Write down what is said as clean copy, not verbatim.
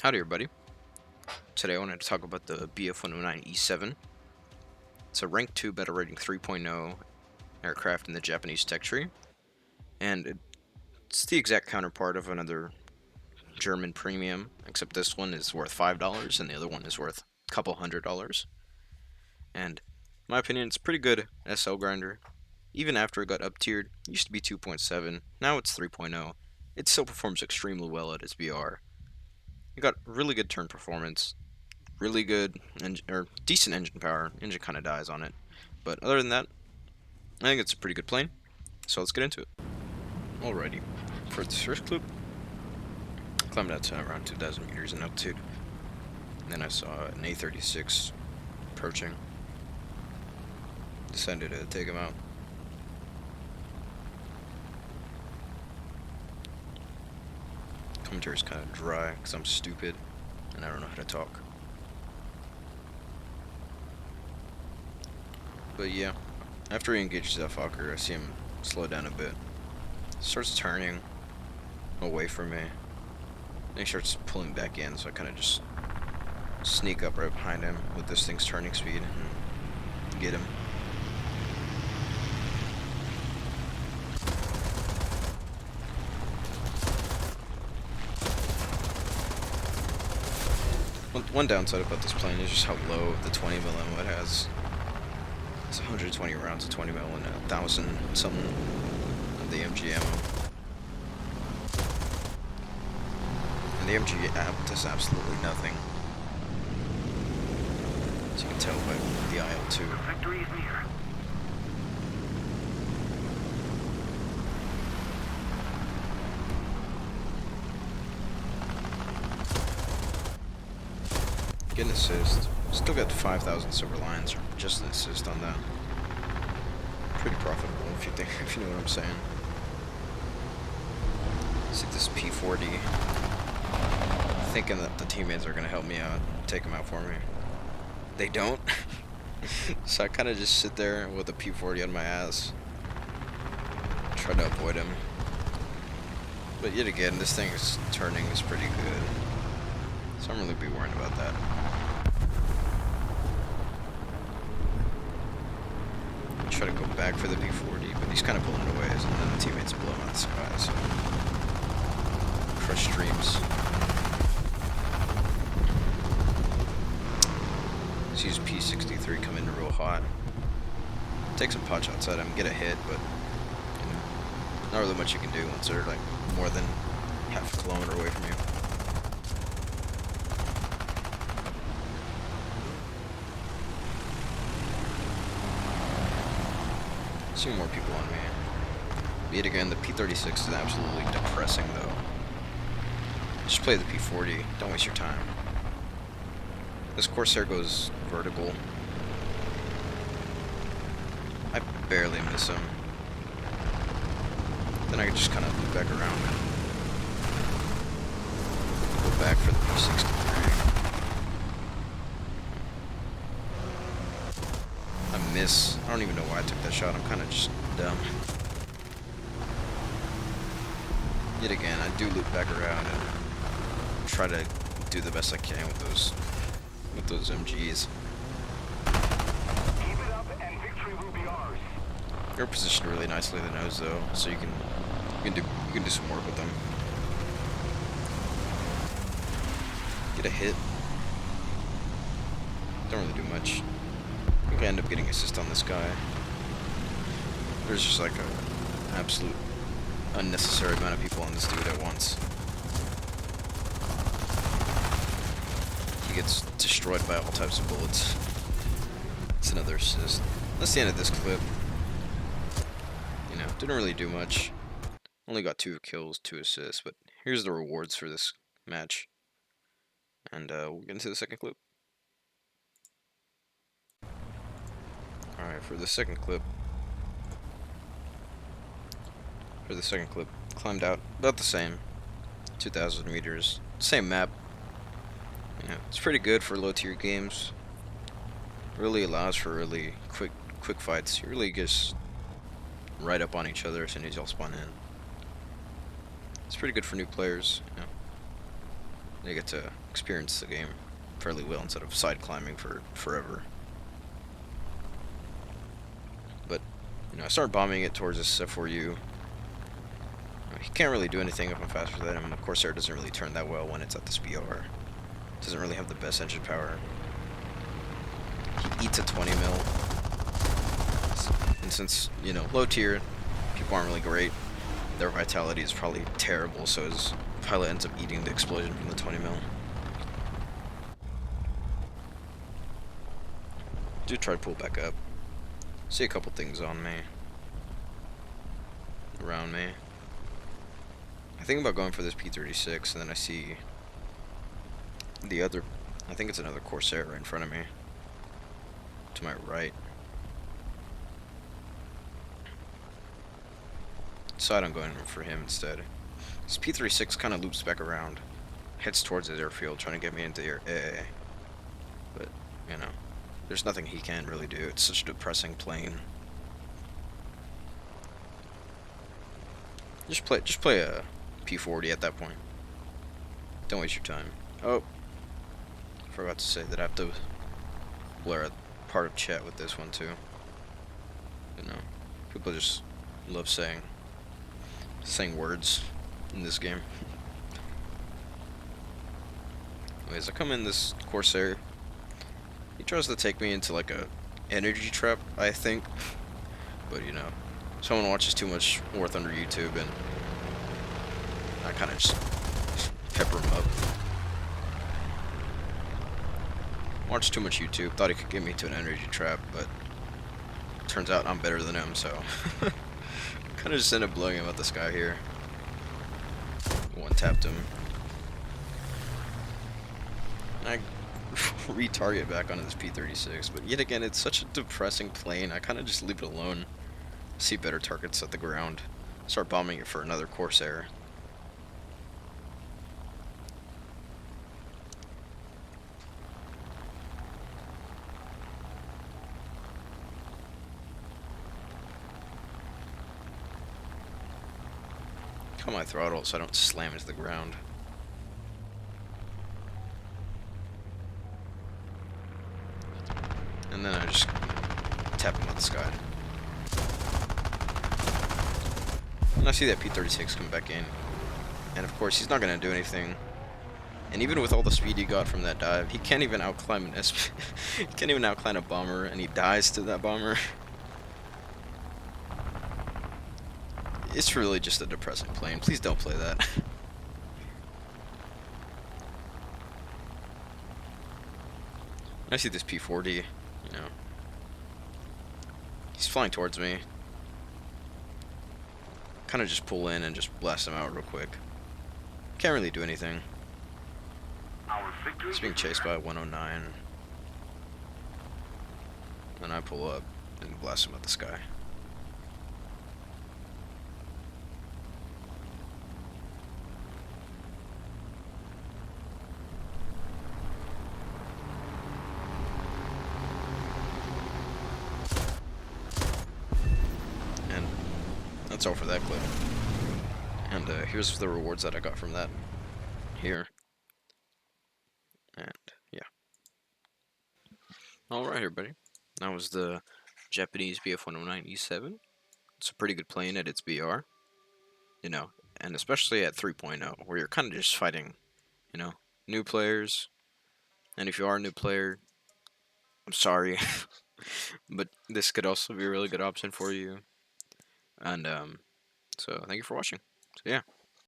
Howdy everybody. Today I wanted to talk about the BF-109 E-7. It's a rank 2 battle rating 3.0 aircraft in the Japanese tech tree, and it's the exact counterpart of another German premium, except this one is worth $5 and the other one is worth a couple $100. And in my opinion, it's a pretty good SL grinder. Even after it got up tiered, it used to be 2.7, now it's 3.0. It still performs extremely well at its BR. It got really good turn performance, really good or decent engine power. Engine kind of dies on it, but other than that, I think it's a pretty good plane. So let's get into it. Alrighty, for this first clip, I climbed out to around 2,000 meters in altitude. And then I saw an A-36 approaching. Decided to take him out. Commentary's kind of dry because I'm stupid and I don't know how to talk. But yeah, after he engages that Fokker, I see him slow down a bit. Starts turning away from me. Then he starts pulling back in, so I kind of just sneak up right behind him with this thing's turning speed and get him. One downside about this plane is just how low the 20 mil ammo it has. It's 120 rounds of 20 mil and 1,000 something of the MG ammo. And the MG app does absolutely nothing. As you can tell by the IL-2. Victory is near. Get an assist. Still got 5,000 silver lines, or just an assist on that. Pretty profitable if you know what I'm saying. See this P40, thinking that the teammates are gonna help me out, take him out for me. They don't. So I kind of just sit there with a P40 on my ass, try to avoid him. But yet again, this thing's turning is pretty good, so I'm really be worried about that. Try to go back for the P40, but he's kind of pulling it away, and then the teammates blow him out of the sky, so crush streams. Sees P63 come in real hot. Take some pot shots at him, get a hit, but you know, not really much you can do once they're like more than half a kilometer away from you. See more people on me. Yet again, the P36 is absolutely depressing though. Just play the P40, don't waste your time. This Corsair goes vertical. I barely miss him. Then I can just kind of loop back around and go back for the P63. I miss. I don't even know why I took that shot. I'm kind of just dumb. Yet again, I do loop back around and try to do the best I can with those MGs. Keep it up and victory will be ours. They're positioned really nicely in the nose though, so you can do some work with them. Get a hit. Don't really do much. I think I end up getting assist on this guy. There's just like a absolute unnecessary amount of people on this dude at once. He gets destroyed by all types of bullets. It's another assist. That's the end of this clip. You know, didn't really do much. Only got 2 kills, 2 assists, but here's the rewards for this match. And we'll get into the second clip. Alright, for the second clip, climbed out about the same, 2,000 meters, same map. You know, it's pretty good for low tier games. Really allows for really quick fights. You really just right up on each other as soon as y'all spawn in. It's pretty good for new players. You know. they get to experience the game fairly well instead of side climbing for forever. But, I started bombing it towards this F4U. He can't really do anything if I'm faster than him. Corsair doesn't really turn that well when it's at this BR. Doesn't really have the best engine power. He eats a 20 mil. And since, low tier, people aren't really great, their vitality is probably terrible, so his pilot ends up eating the explosion from the 20 mil. Do try to pull back up. See a couple things on me. Around me. I think about going for this P-36, and then I see the other, I think it's another Corsair right in front of me. To my right. Decide I'm going for him instead. This P-36 kind of loops back around. Heads towards his airfield, trying to get me into the air. But, there's nothing he can really do. It's such a depressing plane. Just play a P-40 at that point. Don't waste your time. Oh, forgot to say that I have to blur a part of chat with this one too. People just love saying words in this game. Anyways, I come in this Corsair. He tries to take me into like a energy trap, I think. But someone watches too much War Thunder YouTube, and I kind of just pepper him up. Watched too much YouTube, thought he could get me to an energy trap, but turns out I'm better than him, so kind of just ended up blowing him out the sky here. One tapped him. I retarget back onto this P-36, but yet again, it's such a depressing plane. I kind of just leave it alone. See better targets at the ground. Start bombing it for another Corsair. Cut my throttle so I don't slam into the ground. And then I just tap him out the sky. And I see that P-36 come back in. And of course, he's not going to do anything. And even with all the speed he got from that dive, he can't even outclimb an SP. He can't even outclimb a bomber, and he dies to that bomber. It's really just a depressing plane. Please don't play that. I see this P-40, he's flying towards me. Kind of just pull in and just blast him out real quick. Can't really do anything. He's being chased by a 109. Then I pull up and blast him out the sky. And that's all for that clip. And here's the rewards that I got from that here. And yeah. Alright, everybody. That was the Japanese BF-109 E-7. It's a pretty good plane at its BR. And especially at 3.0, where you're kind of just fighting, new players. And if you are a new player, I'm sorry. But this could also be a really good option for you. And so thank you for watching. So yeah.